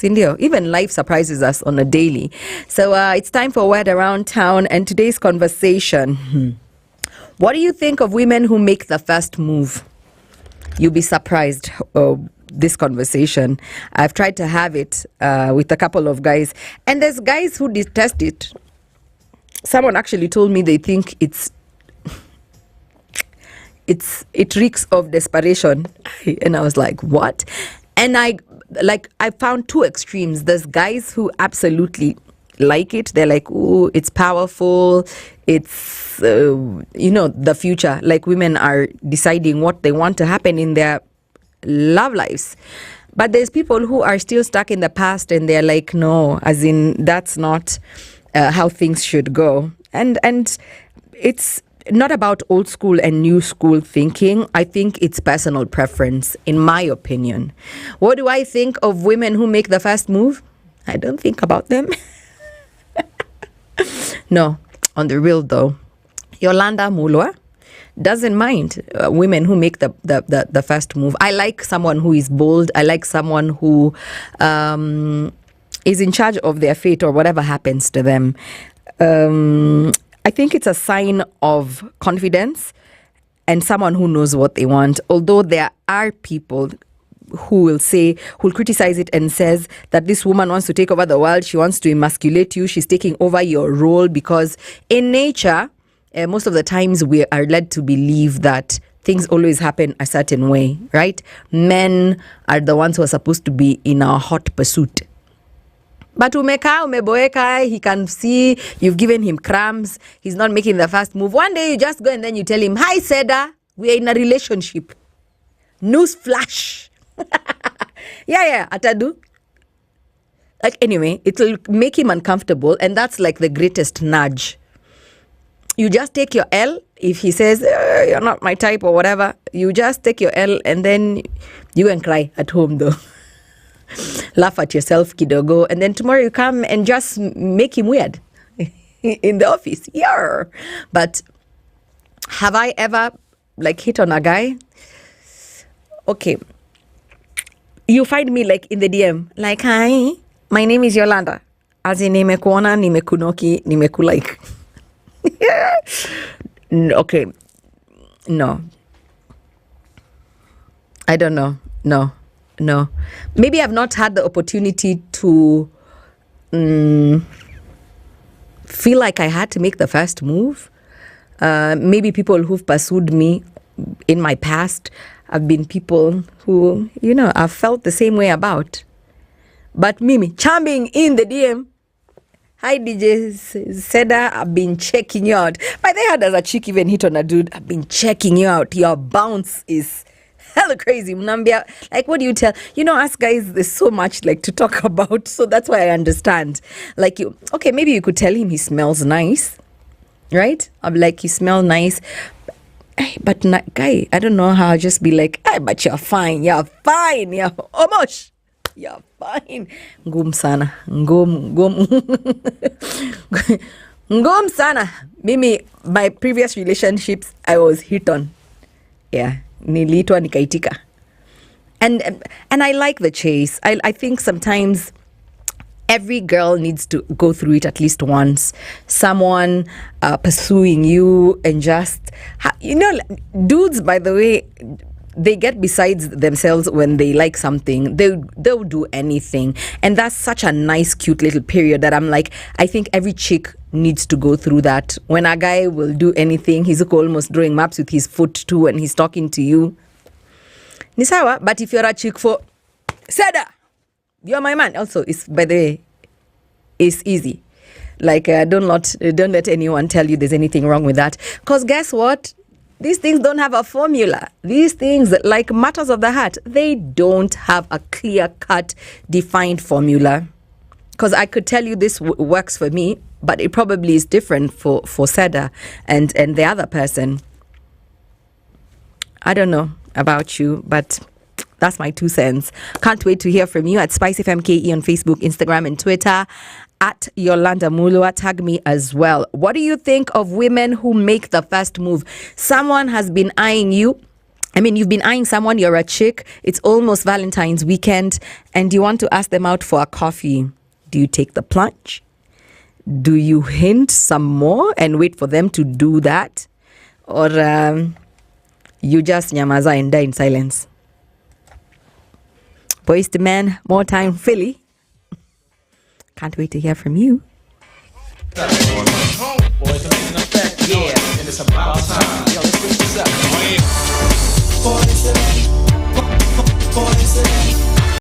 India. Even life surprises us on a daily. So it's time for Word Around Town, and today's conversation. What do you think of women who make the first move? You'll be surprised. This conversation, I've tried to have it with a couple of guys, and there's guys who detest it. Someone actually told me they think it reeks of desperation, and I was like, what? And I found two extremes. There's guys who absolutely like it. They're like, oh, it's powerful, it's the future, like women are deciding what they want to happen in their love lives. But there's people who are still stuck in the past, and they're like, no, as in that's not how things should go. And it's not about old school and new school thinking. I think it's personal preference, in my opinion. What do I think of women who make the first move? I don't think about them. No, on the real though, Yolanda Mulwa doesn't mind women who make the first move. I like someone who is bold. I like someone who is in charge of their fate or whatever happens to them. I think it's a sign of confidence and someone who knows what they want. Although there are people who will criticize it and says that this woman wants to take over the world. She wants to emasculate you. She's taking over your role, because in nature, most of the times we are led to believe that things always happen a certain way, right? Men are the ones who are supposed to be in a hot pursuit. But umeboeka, he can see you've given him crumbs. He's not making the first move. One day you just go and then you tell him, hi, Seda, we are in a relationship. News flash. Yeah, atadu. Like, anyway, it'll make him uncomfortable, and that's like the greatest nudge. You just take your L. If he says, you're not my type or whatever, you just take your L, and then you can cry at home though. Laugh at yourself, kidogo, and then tomorrow you come and just make him weird in the office. Yeah. But have I ever hit on a guy? Okay. You find me in the DM, like, hi, my name is Yolanda. As in, nimekuona, nimekunoki, nimekulike. Okay. No. I don't know. No. Maybe I've not had the opportunity to feel like I had to make the first move. Maybe people who've pursued me in my past have been people who, I've felt the same way about. But Mimi, charming in the DM. Hi, DJ Seda, I've been checking you out. By the way, how does a chick even hit on a dude? I've been checking you out. Your bounce is hella crazy. Mnambia, what do you tell? Us guys, there's so much to talk about. So that's why I understand. Okay, maybe you could tell him he smells nice. Right? I'm like, you smell nice. But guy, I don't know how. I'll just be like, but you're fine. You're fine. You're almost. You're fine. Ngum sana. Ngum sana. Mimi, my previous relationships, I was hit on. Yeah. Niliitwa nikaitika. And I like the chase. I think sometimes every girl needs to go through it at least once. Someone pursuing you and just... dudes, by the way, they get besides themselves when they like something. They'll do anything. And that's such a nice, cute little period that I'm like, I think every chick needs to go through that. When a guy will do anything, he's almost drawing maps with his foot too when he's talking to you. Nisawa, but if you're a chick for Seda, you're my man. Also, it's, by the way, it's easy. Don't let anyone tell you there's anything wrong with that. Because guess what? These things don't have a formula. These things, like matters of the heart, they don't have a clear-cut, defined formula. Because I could tell you this works for me, but it probably is different for Seda and the other person. I don't know about you, but that's my 2 cents. Can't wait to hear from you at SpiceFM KE on Facebook, Instagram, and Twitter. At Yolanda Mulwa, tag me as well. What do you think of women who make the first move? Someone has been eyeing you I mean, you've been eyeing someone, you're a chick, it's almost Valentine's weekend, and you want to ask them out for a coffee. Do you take the plunge? Do you hint some more and wait for them to do that? Or you just nyamaza and die in silence? Boys to men, more time, Philly. Can't wait to hear from you. Boys, I'm in effect, yeah, and it's about time.